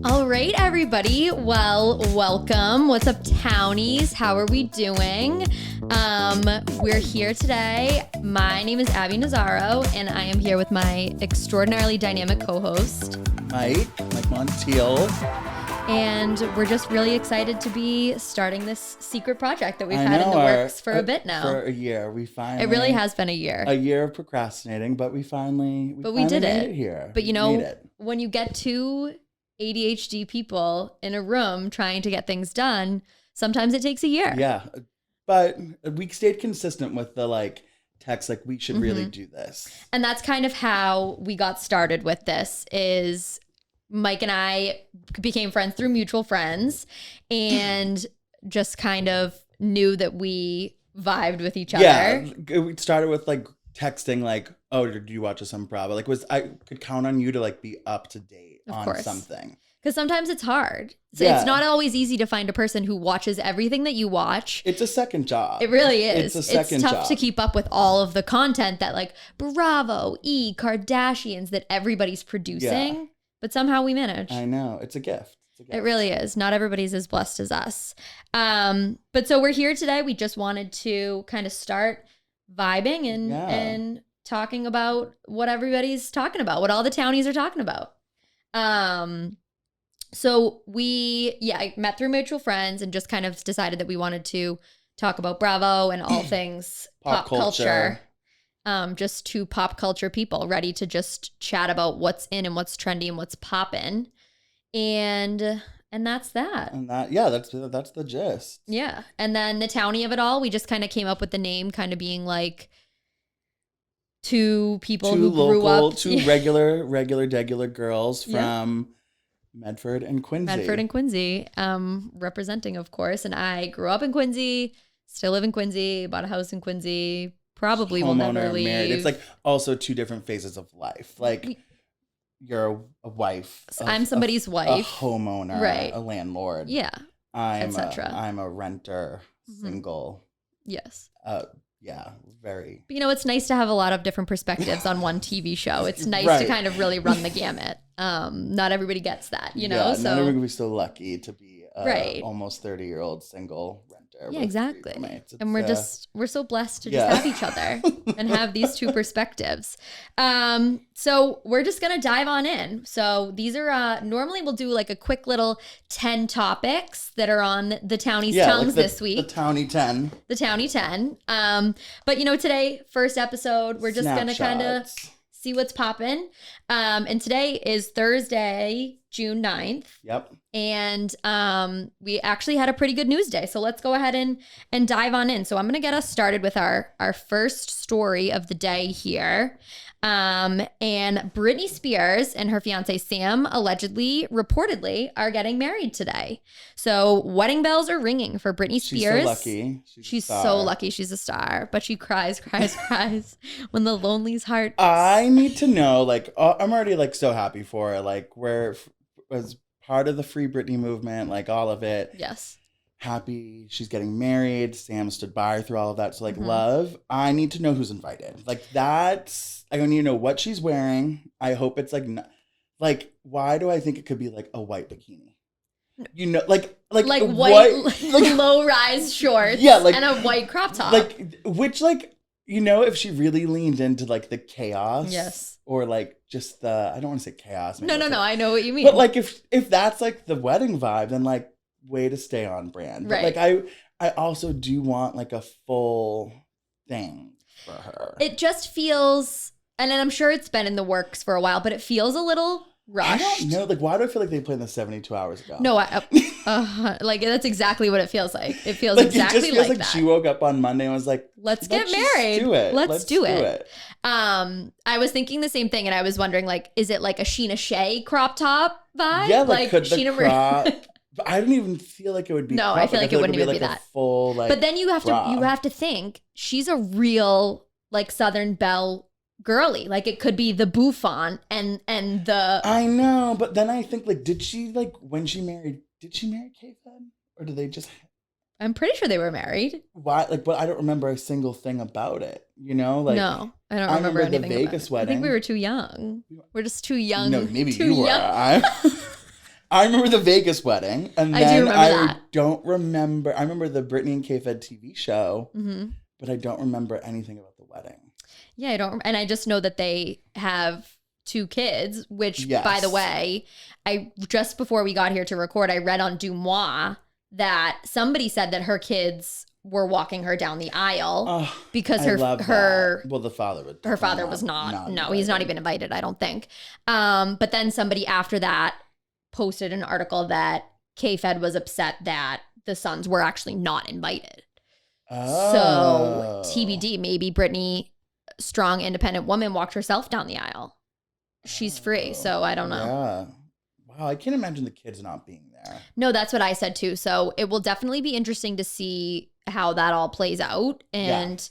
All right, everybody. Well, welcome. What's up, Townies? How are we doing? We're here today. My name is Abby Nazzaro, and I am here with my extraordinarily dynamic co-host, Mike Montiel. And we're just really excited to be starting this secret project that we've had in the works for a bit now. For a year. It really has been a year. A year of procrastinating, but we finally did made it here. But you know, when you get two ADHD people in a room trying to get things done, sometimes it takes a year. Yeah. But we stayed consistent with the text, we should really do this. And that's kind of how we got started with this. Is Mike and I became friends through mutual friends and just kind of knew that we vibed with each other. Yeah, we started with texting oh, did you watch some Bravo? I could count on you to be up to date on something. Because sometimes it's hard. So it's not always easy to find a person who watches everything that you watch. It's a second job. It really is. It's tough to keep up with all of the content that Bravo, Kardashians that everybody's producing. Yeah. But somehow we manage. I know. It's a gift. It really is. Not everybody's as blessed as us. But so we're here today. We just wanted to kind of start vibing and talking about what everybody's talking about, what all the townies are talking about. So I met through mutual friends and just kind of decided that we wanted to talk about Bravo and all things pop culture. Just two pop culture people ready to just chat about what's in and what's trendy and what's poppin'. And that's that. And that's the gist. Yeah. And then the townie of it all, we just kind of came up with the name kind of being two people who grew up. Two regular girls from Medford and Quincy. Representing, of course. And I grew up in Quincy, still live in Quincy, bought a house in Quincy. Probably will never leave. Married. It's also two different phases of life. You're a wife. I'm somebody's wife. A homeowner. Right. A landlord. Yeah. I'm a renter, single. Yes. Yeah, very. But it's nice to have a lot of different perspectives on one TV show. It's nice to kind of really run the gamut. Not everybody gets that, so not everybody's so lucky to be almost 30-year-old single renter. Yeah, exactly. And we're so blessed to just have each other and have these two perspectives. So we're just going to dive on in. So these are, normally we'll do a quick little 10 topics that are on the Townies' tongues this week. The Townie 10. The Townie 10. But today, first episode, we're just going to kind of see what's popping. And today is Thursday, June 9th. Yep. And we actually had a pretty good news day. So let's go ahead and dive on in. So I'm going to get us started with our first story of the day here. And Britney Spears and her fiance Sam reportedly are getting married today. So wedding bells are ringing for Britney Spears. She's so lucky. She's so lucky she's a star, but she cries when the lonely's heart. I need to know, I'm already so happy for her. Where was part of the Free Britney movement, all of it. Yes. Happy she's getting married. Sam stood by her through all of that. So love, I need to know who's invited. I need to know what she's wearing. I hope it's why do I think it could be a white bikini? White low-rise shorts and a white crop top. If she really leaned into the chaos. Yes. Or just the, I don't want to say chaos. No, I know what you mean. But if that's the wedding vibe, then way to stay on brand. Right. But I also do want a full thing for her. It just feels, and I'm sure it's been in the works for a while, but it feels a little rushed. I don't know. Why do I feel like they planned this 72 hours ago? No, that's exactly what it feels like. It feels exactly it just feels like that. She woke up on Monday and was like, let's get married. Do it. Let's do it. I was thinking the same thing, and I was wondering, is it a Sheena Shea crop top vibe? Yeah, could the crop. But I don't even feel like it would be. No, I feel like it wouldn't even be that full. But then you have to think she's a real Southern belle girly. It could be the bouffant and the. I know, but then I think did she when she married? Did she marry K-Fed, or did they just? I'm pretty sure they were married. Why? Like, but I don't remember a single thing about it. You know, like No, I don't remember the anything Vegas about it. wedding. I think we were too young. We're just too young. No, maybe too you were. young. I remember the Vegas wedding, and I do then remember that. don't remember. I remember the Britney and K-Fed TV show, Mm-hmm. but I don't remember anything about the wedding. Yeah, I don't, and I just know that they have 2 kids. Which, Yes. by the way, I just before we got here to record, I read on Dumois that somebody said that her kids were walking her down the aisle because her well, the father would. Her father was not. No, he's not even invited, I don't think. But then somebody after that posted an article that K-Fed was upset that the sons were actually not invited. Oh. So TBD, maybe Britney, strong, independent woman, walked herself down the aisle. She's free, so I don't know. Yeah. Wow, I can't imagine the kids not being there. No, that's what I said too. So it will definitely be interesting to see how that all plays out. And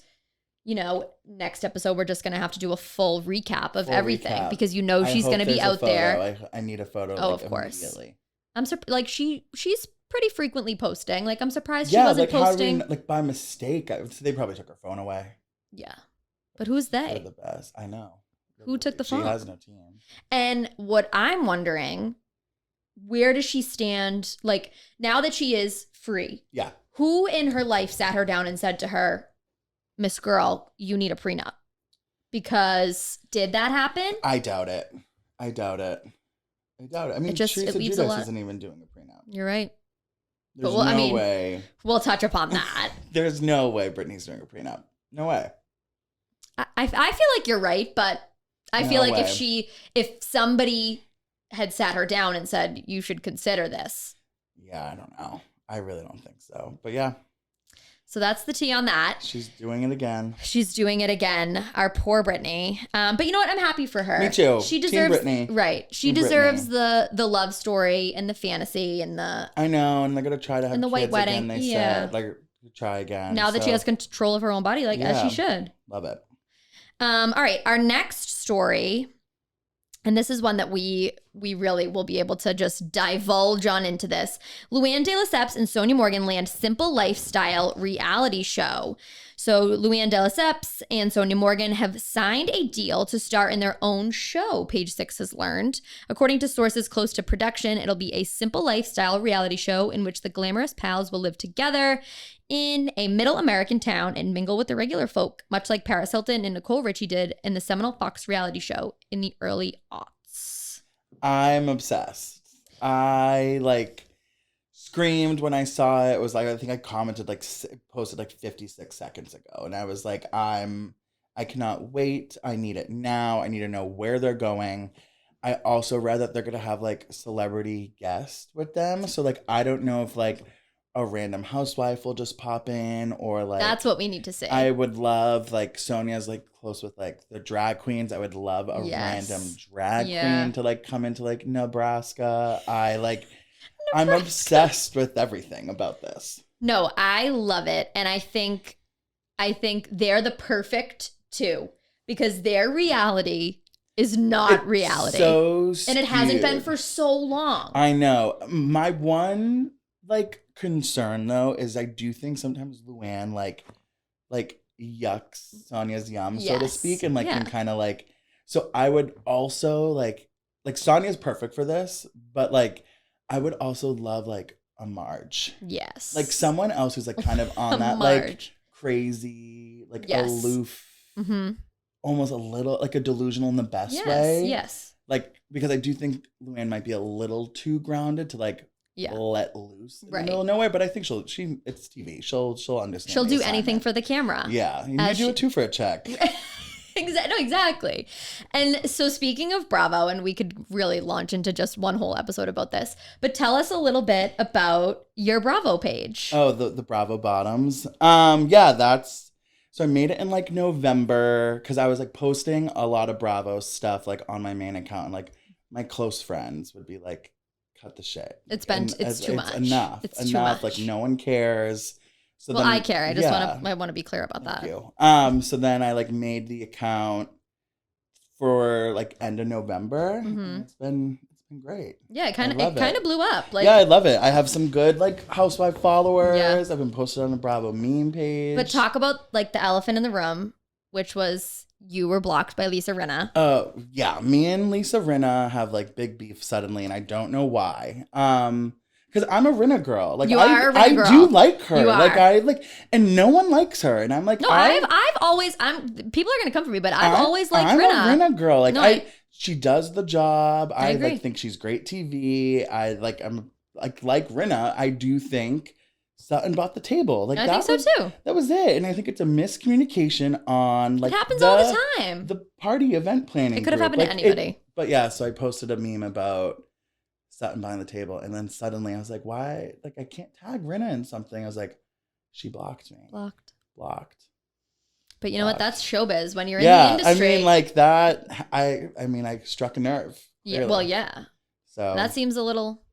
you know, next episode, we're just going to have to do a full recap of everything because she's going to be out there. I need a photo. Oh, of course. Immediately. I'm like she's pretty frequently posting. Like I'm surprised she wasn't posting. Like by mistake. They probably took her phone away. Yeah. But who's they? They're the best. I know. Who took the phone? She has no team. And what I'm wondering, where does she stand? Like now that she is free. Yeah. Who in her life sat her down and said to her, Miss Girl, you need a prenup? Because did that happen? I doubt it. I mean, Teresa Judas isn't even doing a prenup. You're right. There's no way. We'll touch upon that. There's no way Britney's doing a prenup. No way. I feel like you're right, but I feel like if somebody had sat her down and said, you should consider this. Yeah, I don't know. I really don't think so. But yeah. So that's the tea on that. She's doing it again. Our poor Britney. But you know what? I'm happy for her. Me too. She deserves Team Britney. Right. She deserves the love story and the fantasy and the. I know, and they're gonna try to have the white wedding. Again, they said like try again. Now that she has control of her own body, as she should. Love it. All right, our next story. And this is one that we really will be able to just divulge on into this. LuAnn de Lesseps and Sonja Morgan land simple lifestyle reality show. So LuAnn de Lesseps and Sonja Morgan have signed a deal to star in their own show, Page Six has learned. According to sources close to production, it'll be a simple lifestyle reality show in which the glamorous pals will live together in a middle American town and mingle with the regular folk, much like Paris Hilton and Nicole Richie did in the seminal Fox reality show in the early aughts. I'm obsessed. I screamed when I saw it. It was I think I commented posted 56 seconds ago, and I was like, I cannot wait. I need it now. I need to know where they're going. I also read that they're gonna have celebrity guests with them. So I don't know if a random housewife will just pop in or that's what we need to see. I would love Sonja's close with the drag queens. I would love a random drag queen to come into Nebraska. I'm obsessed with everything about this. No, I love it. And I think they're the perfect two because their reality is not reality. So skewed. And it hasn't been for so long. I know. My one concern though is I do think sometimes LuAnn yucks Sonja's yum, so to speak, and can kind of so I would also Sonja's perfect for this, but I would also love a Marge. Yes. Someone else who's kind of on that crazy, aloof, almost a little a delusional in the best way. Yes. Because I do think LuAnn might be a little too grounded to let loose in the middle of nowhere, but I think it's TV. She'll understand. She'll do anything for the camera. Yeah, you do it too for a check. Exactly. And so speaking of Bravo, and we could really launch into just one whole episode about this, but tell us a little bit about your Bravo page. Oh, the Bravo bottoms. That's so I made it in November because I was posting a lot of Bravo stuff on my main account, and my close friends would be cut the shit. It's too much. It's enough. Too much. No one cares. So then, I care. I want to be clear about that. Thank you. So then I made the account for end of November. Mm-hmm. It's been fucking great. Yeah, it kind of blew up. Like, yeah, I love it. I have some good like housewife followers. Yeah. I've been posted on the Bravo meme page. But talk about like the elephant in the room, which was you were blocked by Lisa Rinna. Yeah, me and Lisa Rinna have like big beef suddenly, and I don't know why. Because I'm a Rinna girl. Like are a Rinna girl. I do like her. You are. Like I like, and no one likes her, and I'm like, no, I've always people are gonna come for me, but I've always liked Rinna. I'm a Rinna girl. Like she does the job. I agree. like think she's great TV. I'm like Rinna. I do think Sutton bought the table. Like I think so too. That was it, and I think it's a miscommunication on like it happens all the time. The party event planning. It could have happened to anybody. But yeah, so I posted a meme about Sutton buying the table, and then suddenly I was like, why? Like I can't tag Rinna in something. I was like, she blocked me. Blocked. But you know what? That's showbiz when you're in the industry. I mean, like that. I mean, I struck a nerve. Yeah. Really. Well, yeah. So that seems a little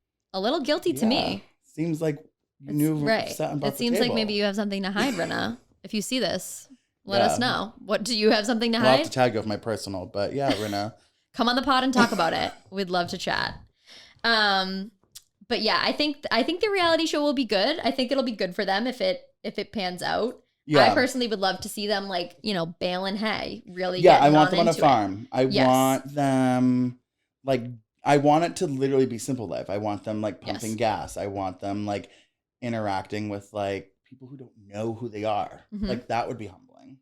guilty to me. Seems like you knew right. Sutton bought it seems the like maybe you have something to hide, Rinna. If you see this, let us know. What do you have something to hide? I'll have to tag you with my personal, but yeah, Rinna. Come on the pod and talk about it. We'd love to chat. But yeah, I think the reality show will be good. I think it'll be good for them if it pans out. Yeah. I personally would love to see them like, baling hay, really. Yeah, I want them on a farm. I want them like, I want it to literally be simple life. I want them like pumping gas. I want them like interacting with like people who don't know who they are. Mm-hmm. Like that would be humbling.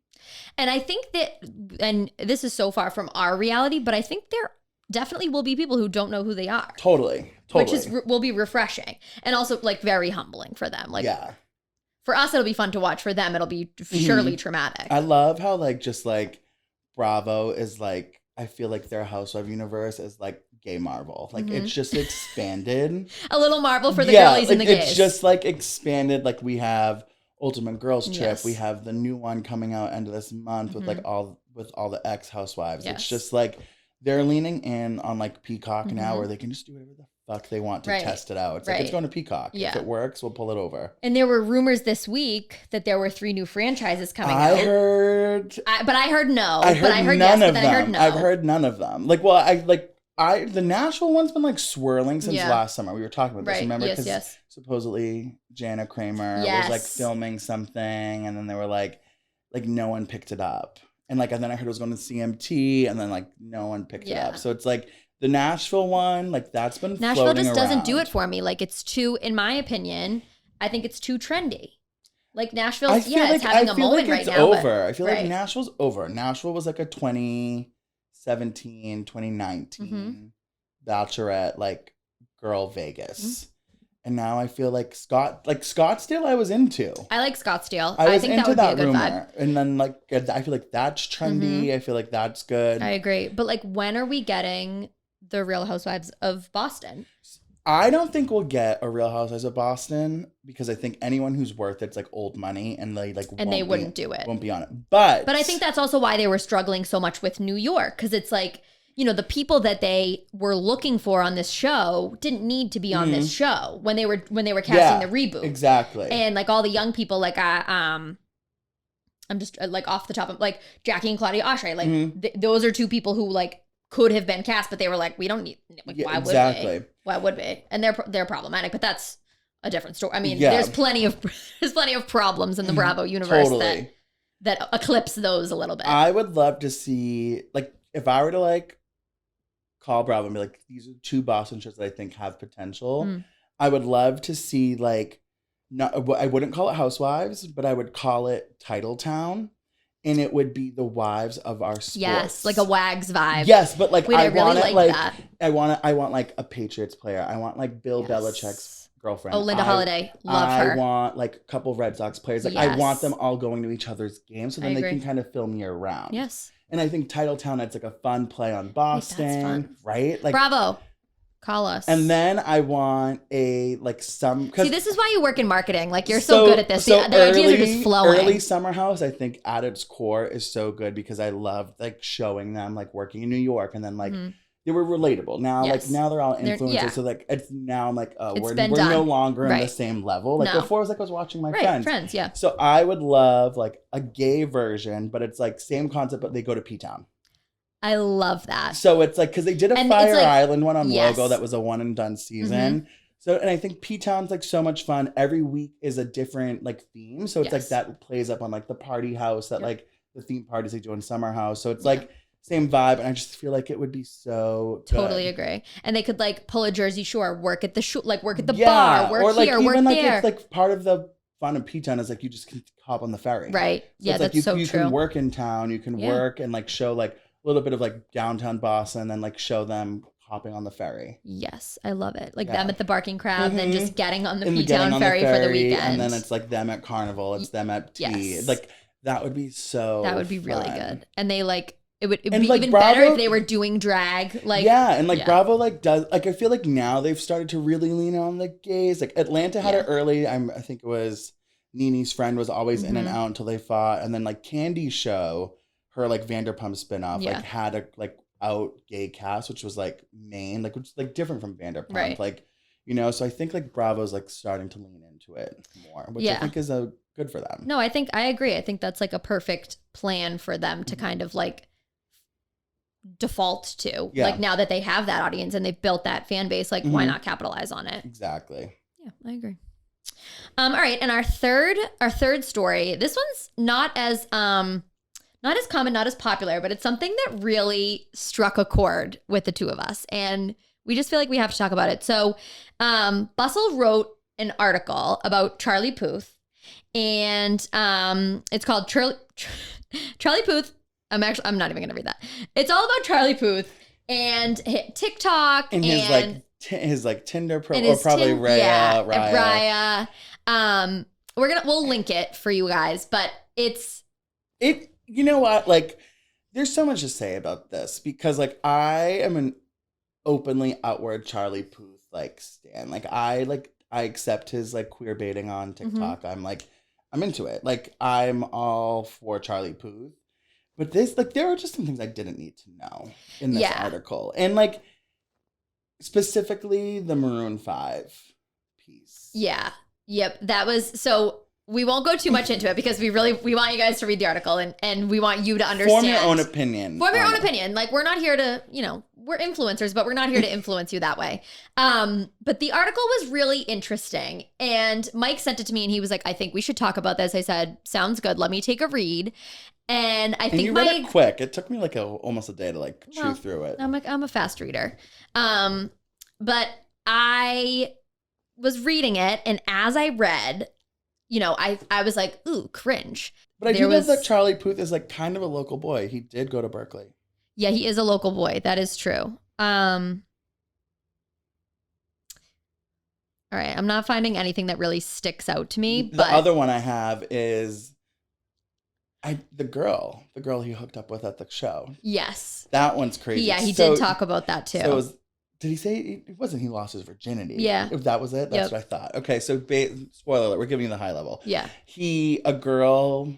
And I think that, and this is so far from our reality, but I think there definitely will be people who don't know who they are. Totally. Which will be refreshing and also like very humbling for them. Like, yeah. For us, it'll be fun to watch. For them, it'll be surely traumatic. I love how like just like Bravo is like, I feel like their housewife universe is like gay Marvel. Like it's just expanded. A little Marvel for the girlies and the gays. It's just like expanded. Like we have Ultimate Girls Trip. Yes. We have the new one coming out end of this month with like all the ex housewives. Yes. It's just like they're leaning in on like Peacock now, where they can just do whatever the fuck they want to test it out. It's like it's going to Peacock. Yeah. If it works, we'll pull it over. And there were rumors this week that there were 3 new franchises coming out. I heard no. I heard none of them. I've heard none of them. Like, well, the Nashville one's been like swirling since last summer. We were talking about this. Remember? Because supposedly Jana Kramer was like filming something, and then they were like no one picked it up. And then I heard it was going to CMT, and then like no one picked it up. So it's like the Nashville one, like that's been Nashville just doesn't do it for me. Like it's too, in my opinion, I think it's too trendy. Like Nashville, it's having a moment right now. Over. I feel like Nashville's over. Nashville was like a 2017, 2019 Bachelorette like girl Vegas. And now I feel like Scottsdale I was into. I like Scottsdale. I think into that would be a good vibe. And then like I feel like that's trendy. I feel like that's good. I agree. But like when are we getting the Real Housewives of Boston? I don't think we'll get a Real Housewives of Boston because I think anyone who's worth it's like old money and they wouldn't do it. Won't be on it. But I think that's also why they were struggling so much with New York, because it's like, the people that they were looking for on this show didn't need to be on this show when they were casting the reboot. Exactly. And like all the young people, like I'm just like off the top of like Jackie and Claudia Oshry, like those are 2 people who like could have been cast, but they were like, we don't need. Like, why would we? Why would we? And they're problematic, but that's a different story. I mean, there's plenty of problems in the Bravo universe that eclipse those a little bit. I would love to see like if I were to like call Bravo and be like, these are 2 Boston shows that I think have potential. I would love to see like, I wouldn't call it Housewives, but I would call it Titletown. And it would be the wives of our sports. Yes, like a WAGs vibe. Yes, but like I really want it like that. I want like a Patriots player. I want like Bill Belichick's girlfriend. Oh, Linda Holiday. Love her. I want like a couple Red Sox players. Like I want them all going to each other's games so then they can kind of film year round. Yes. And I think Titletown, that's like a fun play on Boston. That's fun. Right? Like Bravo. Call us. And then I want a like some. See, this is why you work in marketing. Like you're so good at this. The ideas are just flowing. Early Summer House, I think at its core is so good because I love like showing them like working in New York and then like they were relatable. Now like now they're all influencers, so like it's now I'm like we're no longer in the same level. Like before, it was like I was watching my friends. Yeah. So I would love like a gay version, but it's like same concept, but they go to P-Town. I love that. So it's like, because they did a And Fire it's like- Island one on yes. Logo that was a one and done season. So, and I think P-Town's like so much fun. Every week is a different like theme. So it's like Yes. that plays up on like the party house that Yep. like the theme parties they do in Summer House. So it's Yeah. like same vibe. And I just feel like it would be so good. Totally agree. And they could like pull a Jersey Shore, work at the like work at the Yeah, bar, work or like here, even work like there. it's like part of the fun of P-Town is like you just can hop on the ferry. Right. So Yeah, it's that's like so you true. can work in town, you can Yeah. work and like show like a little bit of like downtown Boston, and then like show them hopping on the ferry. Yes, I love it. Like Yeah. them at the Barking Crab, then just getting on the And P-Town getting on ferry for the weekend. And then it's like them at Carnival, it's them at tea. Yes. Like that would be so that would be really fun. good. And they like it'd And, be like, even better Bravo- if they were doing drag. Like yeah, and like yeah. Bravo like does like I feel like now they've started to really lean on the gays. Like Atlanta had Yeah. it early. I think it was Nene's friend was always in and Mhm. out until they fought, and then like Candy's show, her like Vanderpump spinoff, Yeah. like had a like out gay cast, which was like Maine, like which is like different from Vanderpump, Right. like you know. So I think like Bravo's like starting to lean into it more, which I Yeah. think is a good for them. No, I agree. I think that's like a perfect plan for them to kind of like default to. Yeah. Like now that they have that audience and they've built that fan base, like why Mhm. not capitalize on it? Exactly. Yeah, I agree. All right, and our third story. This one's not as common, not as popular, but it's something that really struck a chord with the two of us, and we just feel like we have to talk about it. So, Bustle wrote an article about Charlie Puth, and it's called Charlie Puth. I'm not even gonna read that. It's all about Charlie Puth and TikTok And his like Tinder and or probably Raya. yeah, Raya. Raya. We'll link it for you guys, but it's You know what? Like, there's so much to say about this because like I am an openly outward Charlie Puth like stan. Like I accept his like queer baiting on TikTok. I'm into it. Like I'm all for Charlie Puth. But this, like, there are just some things I didn't need to know in this article. And, like, specifically the Maroon 5 piece. Yeah. Yep. That was, so we won't go too much into it because we want you guys to read the article and we want you to understand. Form your own opinion. Like, we're not here to, we're influencers, but we're not here to influence you that way. But the article was really interesting. And Mike sent it to me and he was like, I think we should talk about this. I said, sounds good. Let me take a read. And I think you read it quick. It took me like almost a day to like chew through it. I'm a fast reader. But I was reading it, and as I read, I was like, ooh, cringe. But I do love that Charlie Puth is like kind of a local boy. He did go to Berkeley. Yeah, he is a local boy. That is true. All right, I'm not finding anything that really sticks out to me. The But other one I have is the girl he hooked up with at the show. yes, That one's crazy. yeah, he did talk about that too. So did he say it wasn't he lost his virginity? Yeah. If that was it, that's what I thought. Okay, so spoiler alert, we're giving you the high level. Yeah. A girl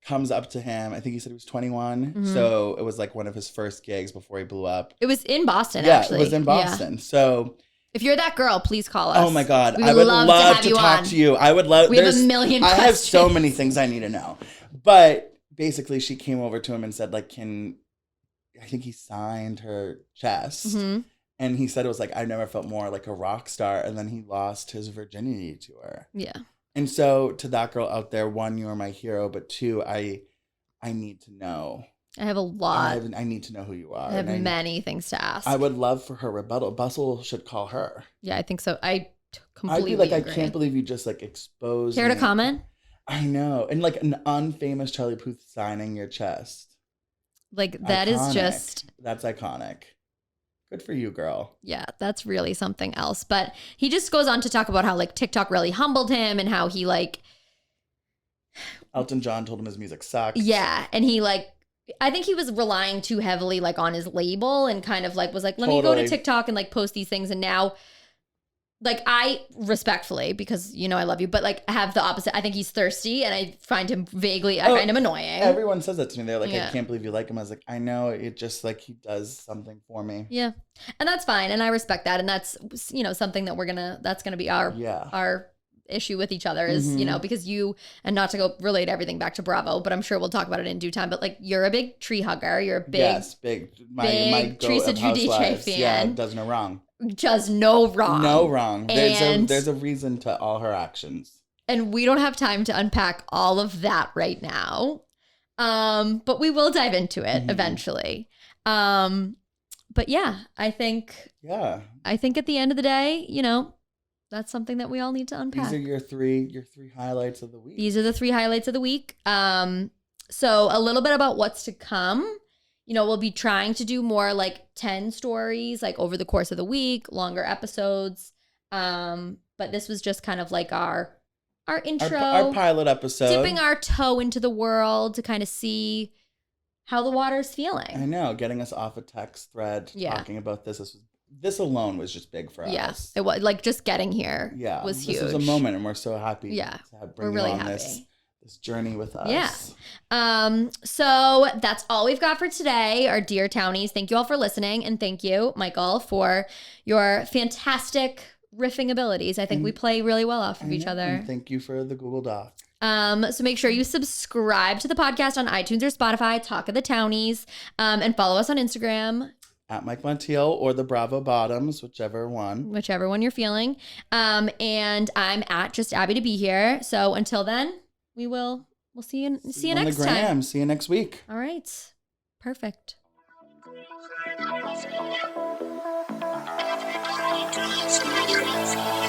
comes up to him. I think he said he was 21. Mhm. So it was like one of his first gigs before he blew up. It was in Boston, Yeah, actually. it was in Boston. Yeah. So if you're that girl, please call us. oh my God. We I would love have to you talk on. to you. I would love We have a million I have questions. so many things I need to know. But basically she came over to him and said, like, I think he signed her chest. Mhm. And he said it was like, I never felt more like a rock star. And then he lost his virginity to her. Yeah. And so to that girl out there, one, you are my hero. But two, I need to know. I have a lot. I need to know who you are. I have And many things to ask. I would love for her rebuttal. Bustle should call her. Yeah, I think so. I I'd completely be like, agree. I can't believe you just like exposed Care to me. comment? I know. And like an unfamous Charlie Puth signing your chest. Like that is Iconic. just, That's iconic. Good for you, girl. yeah, that's really something else. But he just goes on to talk about how like TikTok really humbled him and how he like, Elton John told him his music sucks. yeah. And he like, I think he was relying too heavily like on his label and kind of like was like, let me go to Totally. TikTok and like post these things. And now like I respectfully, because I love you, but like I have the opposite. I think he's thirsty and I find him I find him annoying. Everyone says that to me. They're like, Yeah. I can't believe you like him. I was like, I know. It just like he does something for me. Yeah. And that's fine. And I respect that. And that's, something that that's going to be our issue with each other is, you know, because you, and not to go relate everything back to Bravo, but I'm sure we'll talk about it in due time. But like, you're a big tree hugger. You're a big, yes, big. My goat Teresa of Giudice Housewives. fan. Yeah, does no wrong. Does no wrong. No wrong. And there's a reason to all her actions. And we don't have time to unpack all of that right now. But we will dive into it eventually. But yeah, I think at the end of the day, you know, that's something that we all need to unpack. These are your three highlights of the week. These are the 3 highlights of the week. So a little bit about what's to come. You know, we'll be trying to do more like 10 stories like over the course of the week, longer episodes. But this was just kind of like our intro. Our pilot episode. Dipping our toe into the world to kind of see how the water's feeling. I know, getting us off a text thread, talking about this. This alone was just big for us. Yes, it was. Like, just getting here was huge. This was a moment, and we're so happy to bring really you on happy. this journey with us. Yeah. So that's all we've got for today, our dear Townies. Thank you all for listening, and thank you, Michael, for your fantastic riffing abilities. I think we play really well off of each other. And thank you for the Google Doc. So make sure you subscribe to the podcast on iTunes or Spotify, Talk of the Townies, and follow us on Instagram. At Mike Montiel or the Bravo Bottoms, whichever one. Whichever one you're feeling. And I'm at Just Abby to be here. So until then, we'll see you next time. See you next week. All right. Perfect. Thank you.